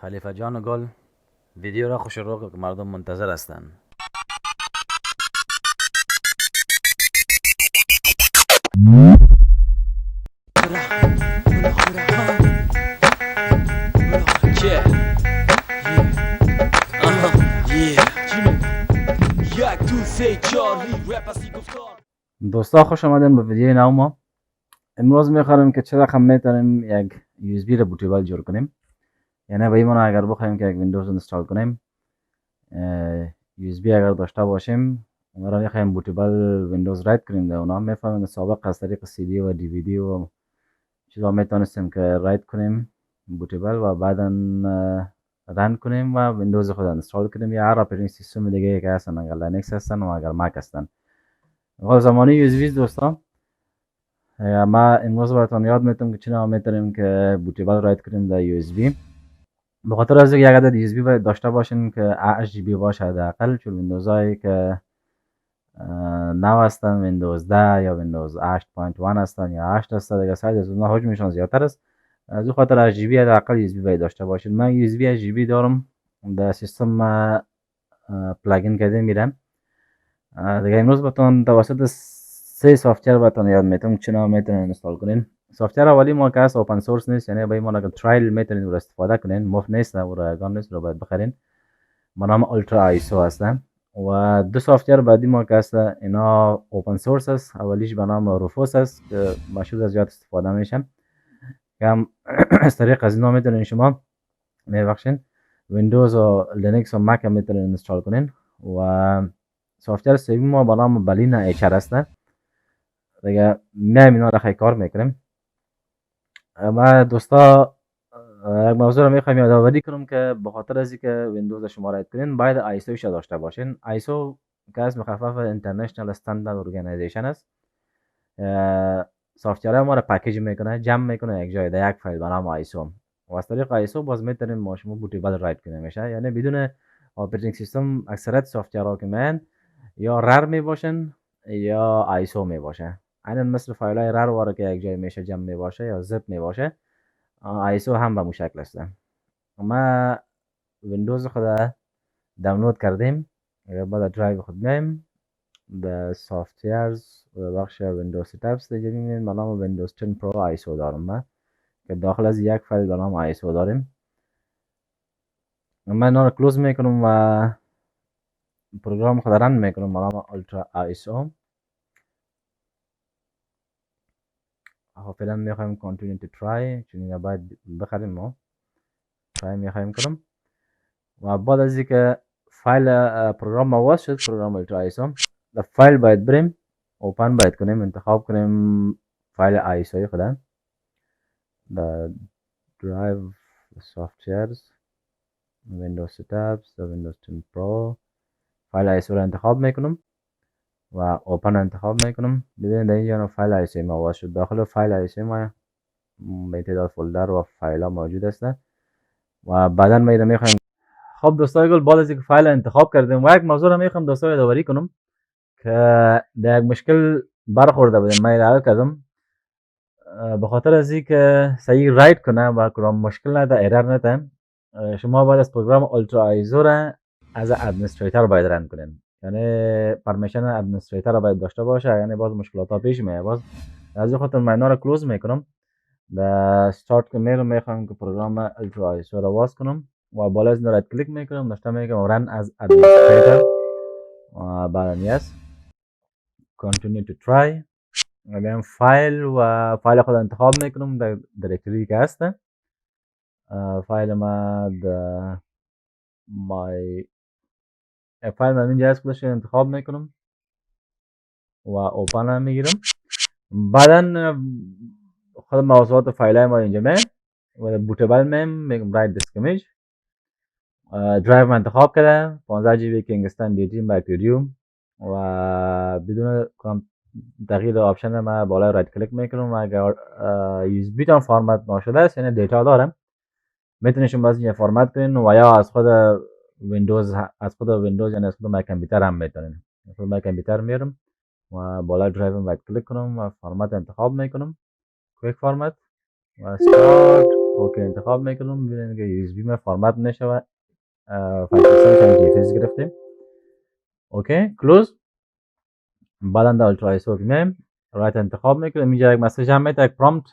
خلیفه جان گل ویدیو را خوش رو که مردم منتظر هستند. دوستا خوش آمدین به ویدیو نو ما. امروز میخوایم که چه رقم میتونیم یک یو اس بی را بوتیبل جور کنیم. یعنی به ایمان اگر بخوایم که یک ویندوز اینستال کنیم، یو اس بی اگر داشته باشیم اون را میخوایم بوتیبل ویندوز رایت کنیم در اونا، میفهمیم سابق از طریق سی دی و دی وی دی و چیزا میتونستیم که رایت کنیم بوتیبل و بعدا رن کنیم و ویندوز خود اینستال کنیم یا هر اپراتینگ سیستم دیگه که هستن، اگر لینکس هستن و اگر مک هستن. حال زمانی یو اس بی دوستان، ما امروز براتون یاد میتونم که چطور میتونیم که بوتیبل رایت کنیم در یو اس بی. به خاطر از اینکه یک عدد یو اس بی باید داشته باشین که 8 جی بی باشه حداقل، چون ویندوزهایی که نو هستن، ویندوز 10 یا ویندوز 8.1 هستن یا 8 هستن دیگه، سایز از اونها حجمشون زیادتر است. از این خاطر 8 جی بی حداقل یو اس بی باید داشته باشین. من یو اس بی 8 جی بی دارم، در سیستم پلاگین کرده میرم دیگه. امروز بهتون توسط 3 سافتور بهتون یاد میتونم چطور میتونین اینستال کنین. سافتور اولی ما که هست اوپن سورس نیست، یعنی به ایمان اگر ترایل میتونین رو استفاده کنین، مفت نیست، و رایگان نیست، رو باید بخرین. به نام UltraISO هستن. و دو سافتور بعدی ما که هست اینا اوپن سورس است. اولیش به نام روفوس است که مشهور از زیاد استفاده میشن، که هم از طریق از اینا میتونین شما میبخشین ویندوز و لینکس و مک هم میتونین اینستال کنین. و سافتور سوم ما به نام balenaEtcher هستن دیگه. میایم اینا را خیلی کار میکنیم. ما دوستا یک موضوع رو میخوایم یادآوری کنم که به خاطر از اینکه ویندوز شما رایت کنین باید آیسو ش داشته باشین. آیسو که از مخفف اینترنشنال استندارد ارگانایزیشن است. سافتور ما رو پکیج میکنه، جمع میکنه یک جای در یک فایل به نام آیسو، و از طریق آیسو باز میتونیم ما شما بوتیبل رایت کنیم میشه. یعنی بدون اپراتینگ سیستم اکثریت سافتورها که من یا رر میباشن یا آیسو میباشه. اینن مثل فایل های رر واره که یک جای میشه جمع میباشه یا زپ میباشه، آیسو هم به مو شکل است. ما ویندوز خود دانلود کردیم، بعد درایو خود میایم به سافتورز و بخش ویندوز ستاپس دیگه میبینیم به نام ویندوز 10 پرو آیسو دارم من، که داخل از یک فایل به نام آیسو داریم. من اینا رو کلوز میکنم و پروگرام خود رن میکنم به نام UltraISO. فعلا میخوایم continue to try، چون اینا باید بخریم. ما ترای میخوایم کنم و بعد از اینکه فایل پروگرام ما واسه شد، پروگرام UltraISO، در فایل باید بریم، اوپن باید کنیم، انتخاب کنیم فایل آیسو خودم در درایو سافتورز ویندوز ستاپس در ویندوز 10 پرو. فایل آیسو رو انتخاب میکنم و اوپن انتخاب میکنم. ببینید در اینجا فایل آیسو ما واسه شد. داخل فایل آیسو ما به تعداد فولدر و فایل ها موجود هستن و بعدا ما اینو میخوایم. خب دوستای گل، بعد از اینکه فایل انتخاب کردیم و یک موضوع رو میخوام دوستا یادآوری کنم که در یک مشکل برخورده بودیم، من حل کردم. به خاطر از اینکه صحیح رایت کنه و کدام مشکل نده، ایرر نده، شما باید از پروگرام UltraISO را از ادمنستریتور باید رن کنین. یعنی پرمیشن ادمنستریتور را باید داشته باشه، یعنی باز مشکلات ها پیش میاد. باز از این خاطر من اینا رو کلوز میکنم. در استارت که میخوام که پروگرام UltraISO را باز کنم و بالا از این رایت کلیک میکنم، داشته میگم رن از ادمنستریتور و بعد یس continue to try. میگم فایل و فایل خود انتخاب میکنم در دایرکتوری که هست. فایل ما در مای فایل من اینجا هست، خودش انتخاب میکنم و اوپن هم میگیرم. بعدا خود موضوعات فایل های ما اینجا میم و بوتیبل میگم رایت دیسک ایمیج. درایو من انتخاب کردم 15 جی بی کینگستان دیجی بکتریوم و بدون تغییر آپشن ما بالا رایت کلیک میکنم و اگر یو اس بی تان فرمت نشده است، یعنی دیتا دارم، میتونید شما از این فرمت کنین و یا از خود ویندوز یعنی از خود مای کامپیوتر هم میتونین. خود مای کامپیوتر میارم و بالا درایو رایت کلیک کنم و فرمت انتخاب میکنم، کویک فرمت و استارت اوکی انتخاب میکنم. میبینید که یو اس بی فرمت نشوه. فایل سیستمش هم جی گرفتیم. اوکی کلوز. بعدا در الترا ایسو میایم رایت انتخاب میکنیم. اینجا یک مسیج هم میاد، یک پرامپت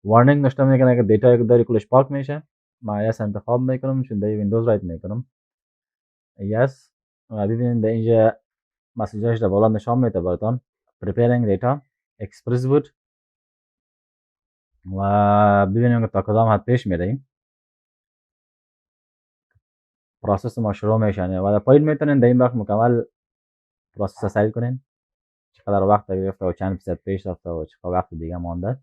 وارنینگ نوشته میکنه که دیتا که داری کلش پاک میشه. ما یس انتخاب میکنم چون در ویندوز رایت میکنم. یس. و ببینید اینجا مسیجاش در بالا نشان میده براتون. preparing data express بود و ببینیم که تا کدام حد پیش میریم. پروسس ما شروع میشه و در پایین میتونین در این وقت مکمل پروسس سعی کنین چقدر وقت گرفته و چند فیصد پیش رفته و چقدر وقت دیگه مانده.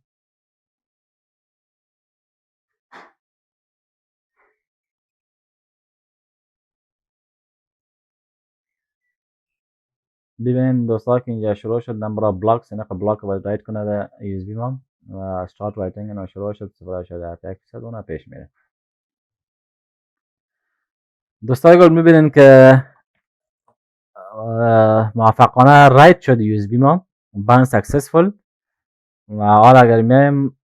ببینید دوستا که اینجا شروع شد نمبر بلاکس، اینه که بلاک باید رایت کنه در یو اس بی ما و استارت رایتینگ اینا شروع شد 0.1% اون پیش میره. دوستای گل میبینین که موفقانه رایت شد یو اس بی ما بان سکسسفول. و حالا اگر میایم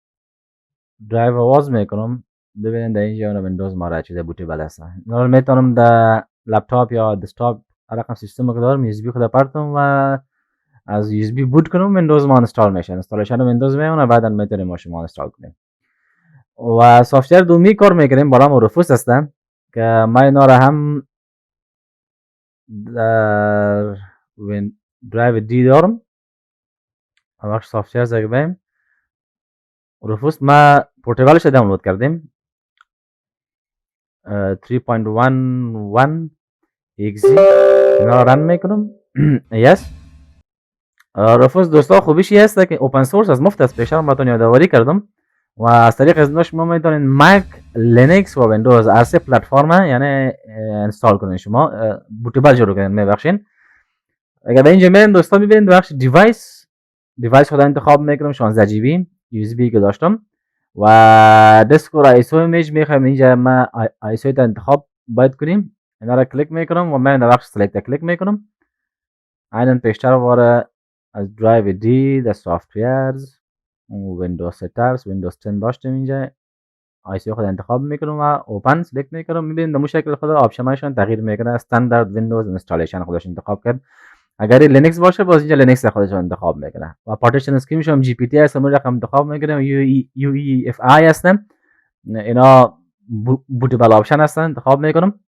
درایو آواز میکنم ببینید در اینجا اون ویندوز ما رایت شده بوتیبل هست. اینا میتونم در لپتاپ یا دسکتاپ رقم سیستم که دارم یو اس بی خود پرتم و از یو اس بی بوت کنم ویندوز ما انستال میشه. انستالیشن ویندوز میمونه بعدا میتونیم ما شما انستال کنیم. و سافتور دومی کار میکنیم بالا روفوس هستن که ما اینا را هم در درایو دی دارم. وقت سافتور زگبیم روفوس ما پورتبلش دانلود کردیم 3.11 exe. اینا را رن میکنم. یس. روفوس دوستا خوبیش هست که اوپن سورس از مفت است. پیشتر براتون یادآوری کردم و از طریق ازش شما میتونید مک، لینکس و ویندوز هر سه پلتفرم یعنی انستال کنید. شما بوتیبل شروع کنید. میبخشین اگر اینجا میرین دوستا میبینید بخش دیوایس خود انتخاب میکنم 16 جی بی یو اس بی که داشتم و دسک و ایسو ایمیج میخوایم. اینجا ما ایسو تا انتخاب باید کنیم. اینا را کلیک میکنم و من در بخش سلکت کلیک میکنم. عیناً پیشتر واره از درایو دی در سافتویرز ویندوز سترز ویندوز 10 داشتیم. اینجا ایسو خود انتخاب میکنم و اوپن سلکت میکنم. میبینید در شکل خود آپشنایشون تغییر میکنه. استاندارد ویندوز اینستالیشن خودش انتخاب کرد. اگر لینکس باشه باز اینجا لینکس خودش انتخاب میکنه و پارتیشن اسکیمش هم جی پی تی هست. همون رقم انتخاب میکنم. یو ای اف آی هستن. اینا بوتیبل آپشن هستن انتخاب میکنم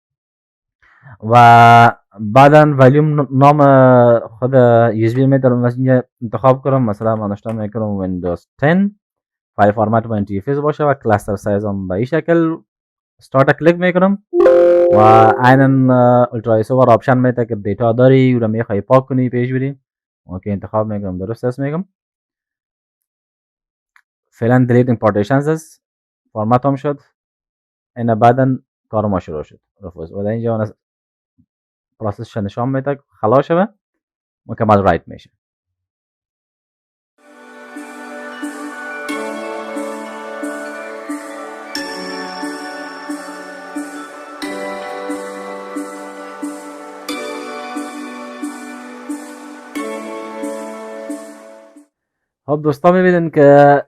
و بعدا ولیوم نام خود یو اس بی میتونم اینجا انتخاب کنم. مثلا من داشتم میکنم ویندوز 10 فایل فرمت با انتیفیز باشه و کلاستر سایز هم به این شکل. استارت کلیک میکنم و عیناً الترایسو ور آپشن میده که دیتا داری و میخوای پاک کنی پیش بری. اوکی انتخاب میکنم. درست است میگم. فعلا دلیتینگ پارتیشنز است. فرمت هم شد. اینا بعدا کار ما شروع شد. رفوز و در اینجا اون پروسس نشان میده خلاص شده مکمل رایت میشه. خب دوستان میبینین که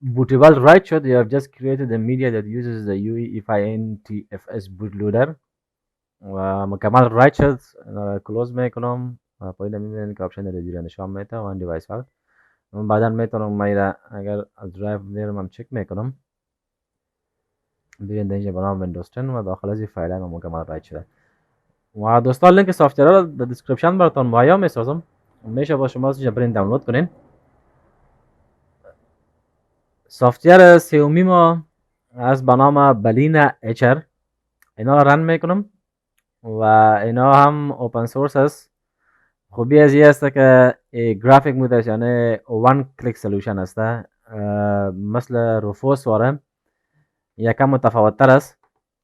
bootable رایت شد. You have just created a media that uses the UEFI-NTFS bootloader و مکمل رایت شد. کلوز میکنم و پایین میبینین که آپشن ریدیر نشان میده و دیوایس فایل. من بعدا میتونم میره اگر از درایو میرم هم چک میکنم. ببینید اینجا بنام ویندوز 10 و داخل از این فایل هم مکمل رایت شده. و دوستان لینک سافتور رو در دیسکریپشن براتون مهیا میسازم. میشه با شما اینجا برین دانلود کنین. سافتور سیومی ما از به نام balenaEtcher اینا رو رن میکنم و اینا هم اوپن سورس است. خوبی از این است که گرافیک مودش یعنی وان کلیک سولوشن است. مثل روفوس واره یکم متفاوت تر است.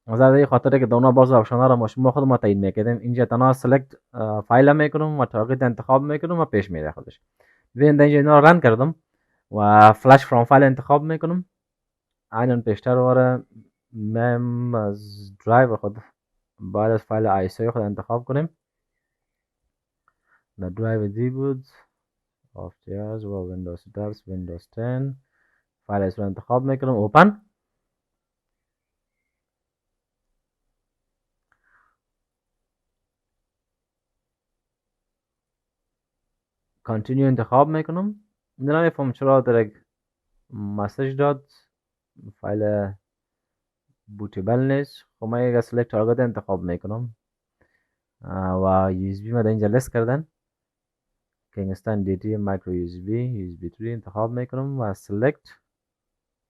از این خاطر که دونا باز آپشن ها رو شما خود ما تعیین میکنیم. اینجا تنها سلکت فایل میکنم و تارگت انتخاب میکنم و پیش میره خودش. ببینید اینجا اینا رو رن کردم و فلش فرام فایل انتخاب میکنم. عیناً پیشتر واره میم از درایو خود بعد از فایل ایسو خود انتخاب کنیم. در درایو دی بود سافتورز و ویندوز درس ویندوز 10 فایل ایسو رو انتخاب میکنم، اوپن. کانتینیو انتخاب میکنم. نمیفهم چرا درک مسیج داد فایل بوتیبل نیست. خب من یک سلکت تارگت انتخاب میکنم و یو اس بی ما در اینجا لیست کردن، کینگستان دی تی مایکرو یو اس بی 3 انتخاب میکنم و سلکت،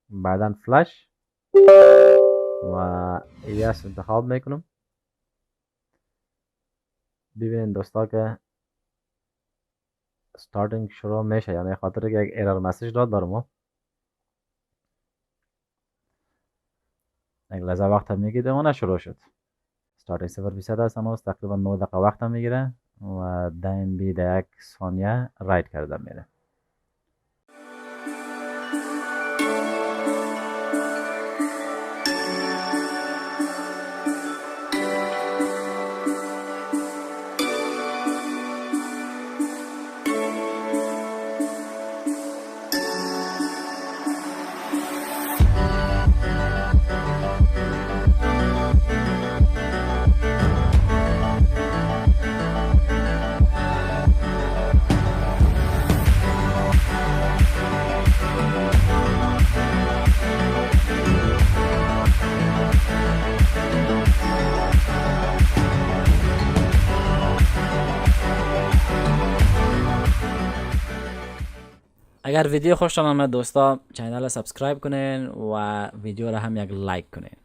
بعدا فلش و ایاس انتخاب میکنم. ببینید دوستا که استارتینگ شروع میشه، یعنی خاطر که یک ایرر مسیج داد برای ما. یک لحظه وقت هم میگیره اون شروع شد. استارت 0.20 هست، اما تقریبا 9 دقیقه وقت هم میگیره و 10 MB در یک ثانیه رایت کرده میره. اگر ویدیو خوشتان آمد دوستا، چینل رو سابسکرایب کنین و ویدیو رو هم یک لایک کنین.